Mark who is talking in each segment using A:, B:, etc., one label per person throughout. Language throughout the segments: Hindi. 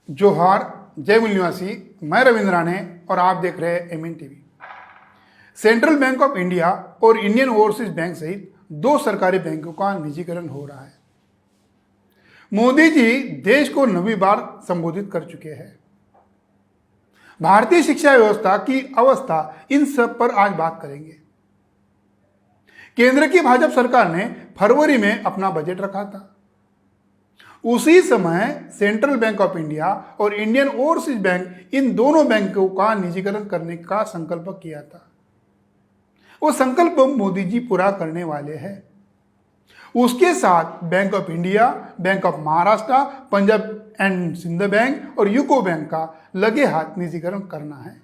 A: जोहार, जय मूल निवासी। मैं रविंद्र राणे और आप देख रहे हैं MN TV. Central bank of India और इंडियन ओवरसीज बैंक सहित दो सरकारी बैंकों का निजीकरण हो रहा है। मोदी जी देश को 9वीं बार संबोधित कर चुके हैं। भारतीय शिक्षा व्यवस्था की अवस्था, इन सब पर आज बात करेंगे। केंद्र की भाजपा सरकार ने फरवरी में अपना बजट रखा था। उसी समय सेंट्रल बैंक ऑफ इंडिया और इंडियन ओवरसीज बैंक, इन दोनों बैंकों का निजीकरण करने का संकल्प किया था। वो संकल्प मोदी जी पूरा करने वाले हैं। उसके साथ bank of India, bank of Maharashtra, Punjab and Sind bank और यूको बैंक का लगे हाथ निजीकरण करना है।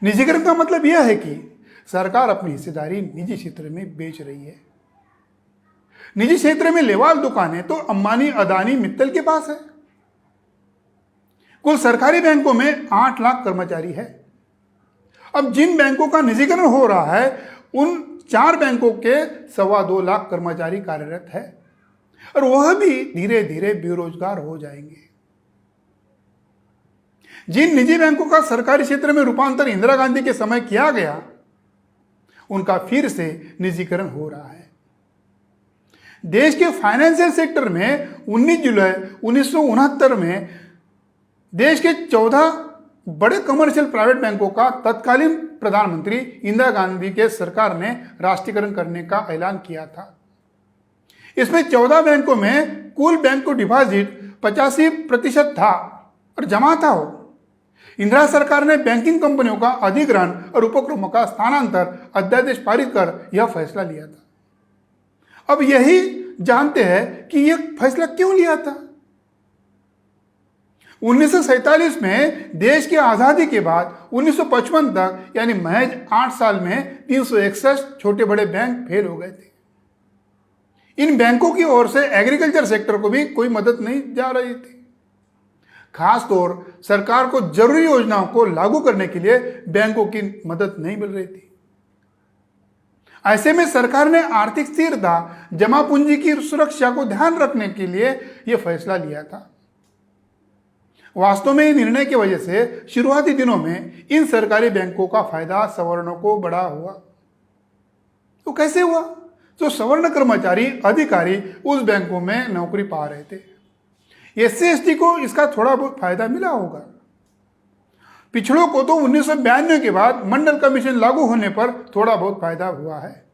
A: निजीकरण का मतलब यह है कि सरकार अपनी हिस्सेदारी निजी क्षेत्र में बेच रही है। निजी क्षेत्र में लेवाल दुकानें तो अंबानी, अदानी, मित्तल के पास है। कुल सरकारी बैंकों में 8 लाख कर्मचारी है। अब जिन बैंकों का निजीकरण हो रहा है, उन 4 बैंकों के 2.25 लाख कर्मचारी कार्यरत है और वह भी धीरे धीरे बेरोजगार हो जाएंगे। जिन निजी बैंकों का सरकारी क्षेत्र में रूपांतर इंदिरा गांधी के समय किया गया, उनका फिर से निजीकरण हो रहा है। देश के फाइनेंशियल सेक्टर में 19 जुलाई 1969 में देश के 14 बड़े कमर्शियल प्राइवेट बैंकों का तत्कालीन प्रधानमंत्री इंदिरा गांधी के सरकार ने राष्ट्रीयकरण करने का ऐलान किया था। इसमें 14 बैंकों में कुल बैंक को डिपॉजिट 85% था और जमा था। इंदिरा सरकार ने बैंकिंग कंपनियों का अधिग्रहण और उपक्रमों का स्थानांतर अध्यादेश पारित कर यह फैसला लिया था। अब यही जानते हैं कि यह फैसला क्यों लिया था। 1947 में देश की आजादी के बाद 1955 तक, यानी महज 8 साल में 361 छोटे बड़े बैंक फेल हो गए थे। इन बैंकों की ओर से एग्रीकल्चर सेक्टर को भी कोई मदद नहीं जा रही थी। खासतौर सरकार को जरूरी योजनाओं को लागू करने के लिए बैंकों की मदद नहीं मिल रही थी। ऐसे में सरकार ने आर्थिक स्थिरता, जमा पूंजी की सुरक्षा को ध्यान रखने के लिए यह फैसला लिया था। वास्तव में इस निर्णय की वजह से शुरुआती दिनों में इन सरकारी बैंकों का फायदा सवर्णों को बड़ा हुआ। तो कैसे हुआ? तो सवर्ण कर्मचारी, अधिकारी उस बैंकों में नौकरी पा रहे थे। एससी एसटी को इसका थोड़ा बहुत फायदा मिला होगा। पिछड़ों को तो 1992 के बाद मंडल कमीशन लागू होने पर थोड़ा बहुत फायदा हुआ है।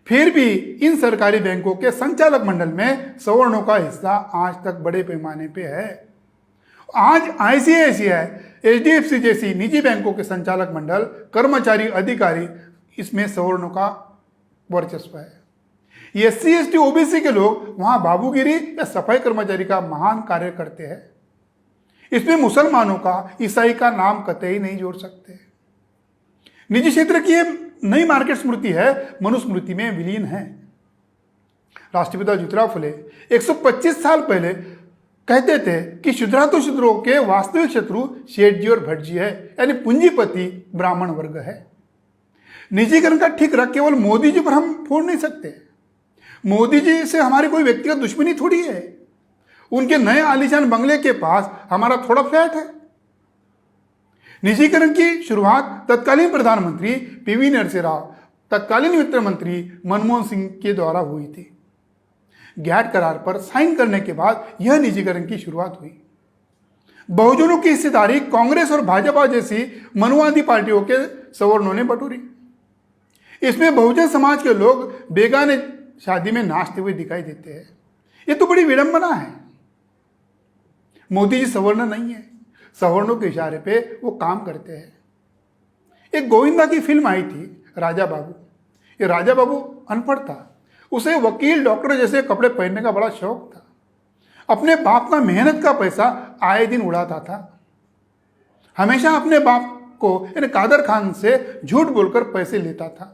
A: फिर भी इन सरकारी बैंकों के संचालक मंडल में सवर्णों का हिस्सा आज तक बड़े पैमाने पे है। आज आईसीआईसीआई, एचडीएफसी जैसी निजी बैंकों के संचालक मंडल, कर्मचारी, अधिकारी, इसमें सवर्णों का वर्चस्व है। एससी एसटी ओबीसी के लोग वहां बाबूगिरी या सफाई कर्मचारी का महान कार्य करते हैं। इसमें मुसलमानों का, ईसाई का नाम कतई नहीं जोड़ सकते। निजी क्षेत्र की नई मार्केट स्मृति है, मनुस्मृति में विलीन है। राष्ट्रपिता ज्योतिराव फुले 125 साल पहले कहते थे कि शुद्रा तो शूद्रों के वास्तविक शत्रु शेठ जी और भट्ट जी है, यानी पूंजीपति ब्राह्मण वर्ग है। निजीकरण का ठीक रख केवल मोदी जी पर हम फोड़ नहीं सकते। मोदी जी से हमारी कोई व्यक्तिगत दुश्मनी थोड़ी है। उनके नए आलीशान बंगले के पास हमारा थोड़ा फ्लैट है। निजीकरण की शुरुआत तत्कालीन प्रधानमंत्री पीवी नरसिंह राव, तत्कालीन वित्त मंत्री मनमोहन सिंह के द्वारा हुई थी। गैट करार पर साइन करने के बाद यह निजीकरण की शुरुआत हुई। बहुजनों की हिस्सेदारी कांग्रेस और भाजपा जैसी मनुवादी पार्टियों के सवर्णों ने बटोरी। इसमें बहुजन समाज के लोग बेगाने शादी में नाचते हुए दिखाई देते हैं। यह तो बड़ी विडंबना है। मोदी जी सवर्ण नहीं है, सवर्णों के इशारे पे वो काम करते हैं। एक गोविंदा की फिल्म आई थी, राजा बाबू। ये राजा बाबू अनपढ़ था। उसे वकील, डॉक्टर जैसे कपड़े पहनने का बड़ा शौक था। अपने बाप का मेहनत का पैसा आए दिन उड़ाता था। हमेशा अपने बाप को, यानी कादर खान से झूठ बोलकर पैसे लेता था।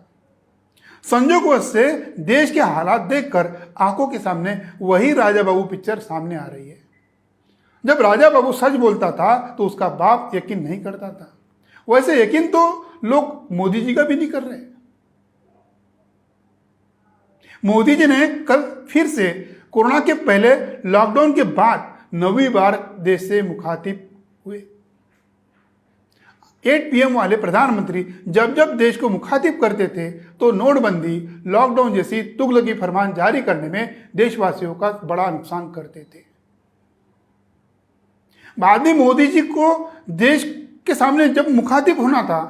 A: संजोगवश से देश के हालात देखकर आंखों के सामने वही राजा बाबू पिक्चर सामने आ रही है। जब राजा बाबू सच बोलता था तो उसका बाप यकीन नहीं करता था। वैसे यकीन तो लोग मोदी जी का भी नहीं कर रहे। मोदी जी ने कल फिर से कोरोना के पहले लॉकडाउन के बाद 9वीं बार देश से मुखातिब हुए। 8 PM वाले प्रधानमंत्री जब जब देश को मुखातिब करते थे तो नोटबंदी, लॉकडाउन जैसी तुगलकी फरमान जारी करने में देशवासियों का बड़ा नुकसान करते थे। बाद में मोदी जी को देश के सामने जब मुखातिब होना था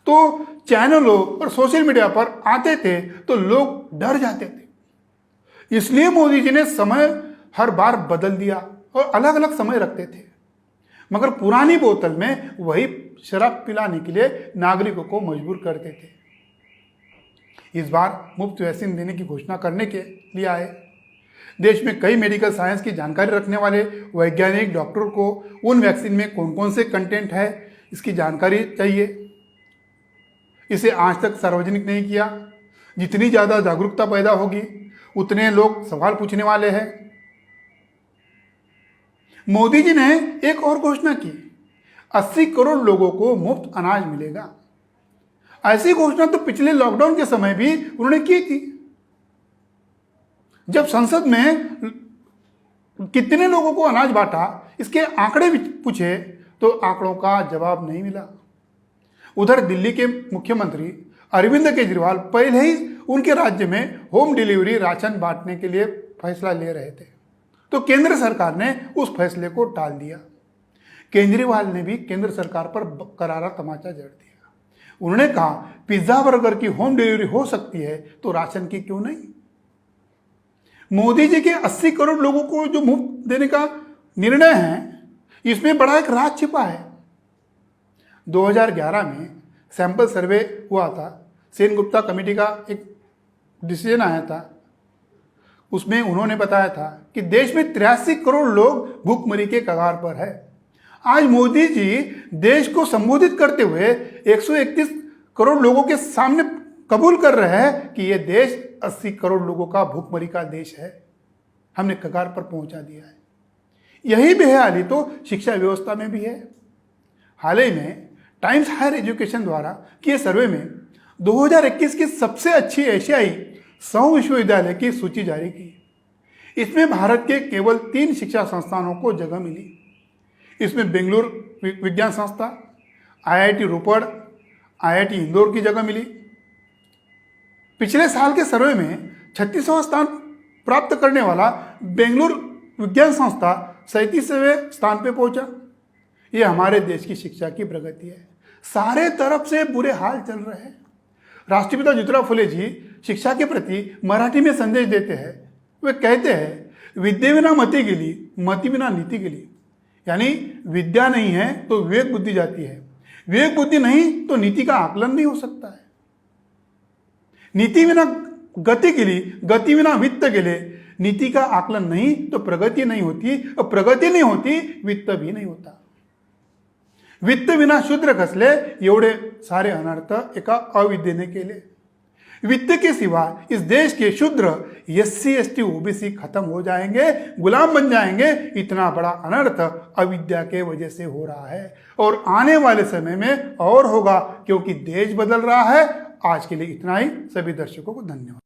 A: तो चैनलों और सोशल मीडिया पर आते थे तो लोग डर जाते थे। इसलिए मोदी जी ने समय हर बार बदल दिया और अलग अलग समय रखते थे, मगर पुरानी बोतल में वही शराब पिलाने के लिए नागरिकों को मजबूर करते थे। इस बार मुफ्त वैक्सीन देने की घोषणा करने के लिए आए। देश में कई मेडिकल साइंस की जानकारी रखने वाले वैज्ञानिक डॉक्टर को उन वैक्सीन में कौन कौन से कंटेंट है इसकी जानकारी चाहिए। इसे आज तक सार्वजनिक नहीं किया। जितनी ज़्यादा जागरूकता पैदा होगी उतने लोग सवाल पूछने वाले हैं। मोदी जी ने एक और घोषणा की, 80 करोड़ लोगों को मुफ्त अनाज मिलेगा। ऐसी घोषणा तो पिछले लॉकडाउन के समय भी उन्होंने की थी। जब संसद में कितने लोगों को अनाज बांटा इसके आंकड़े भी पूछे तो आंकड़ों का जवाब नहीं मिला। उधर दिल्ली के मुख्यमंत्री अरविंद केजरीवाल पहले ही उनके राज्य में होम डिलीवरी राशन बांटने के लिए फैसला ले रहे थे, तो केंद्र सरकार ने उस फैसले को टाल दिया। केजरीवाल ने भी केंद्र सरकार पर करारा तमाचा जड़ दिया। उन्होंने कहा, पिज्जा बर्गर की होम डिलीवरी हो सकती है तो राशन की क्यों नहीं। मोदी जी के 80 करोड़ लोगों को जो मुफ्त देने का निर्णय है इसमें बड़ा एक राज छिपा है। 2011 में सैंपल सर्वे हुआ था, सेन गुप्ता कमेटी का एक डिसीजन आया था। उसमें उन्होंने बताया था कि देश में 83 करोड़ लोग भूखमरी के कगार पर है। आज मोदी जी देश को संबोधित करते हुए 131 करोड़ लोगों के सामने कबूल कर रहे हैं कि यह देश 80 करोड़ लोगों का भूखमरी का देश है, हमने कगार पर पहुंचा दिया है। यही बेहाली तो शिक्षा व्यवस्था में भी है। हाल ही में टाइम्स हायर एजुकेशन द्वारा किए सर्वे में 2021 की सबसे अच्छी एशियाई 100 विश्वविद्यालय की सूची जारी की। इसमें भारत के केवल 3 शिक्षा संस्थानों को जगह मिली। इसमें बेंगलुरु विज्ञान संस्था, IIT रोपड़, IIT इंदौर की जगह मिली। पिछले साल के सर्वे में 36वां स्थान प्राप्त करने वाला बेंगलुरु विज्ञान संस्था 37वें स्थान पे पहुंचा। ये हमारे देश की शिक्षा की प्रगति है। सारे तरफ से बुरे हाल चल रहे हैं। राष्ट्रपिता ज्योतिराव फुले जी शिक्षा के प्रति मराठी में संदेश देते हैं। वे कहते हैं, विद्या बिना मति गेली, मति बिना नीति गेली। यानी विद्या नहीं है तो विवेक बुद्धि जाती है, विवेक बुद्धि नहीं तो नीति का आकलन नहीं हो सकता है। नीति बिना गति गेली, गति बिना वित्त गेले। नीति का आकलन नहीं तो प्रगति नहीं होती, और प्रगति नहीं होती वित्त भी नहीं होता। वित्त विना शूद्र खसले, एवढे सारे अनर्थ एका अविद्येने केले। वित्त के सिवा इस देश के शूद्र SC ST OBC खत्म हो जाएंगे, गुलाम बन जाएंगे। इतना बड़ा अनर्थ अविद्या के वजह से हो रहा है और आने वाले समय में और होगा, क्योंकि देश बदल रहा है। आज के लिए इतना ही। सभी दर्शकों को धन्यवाद।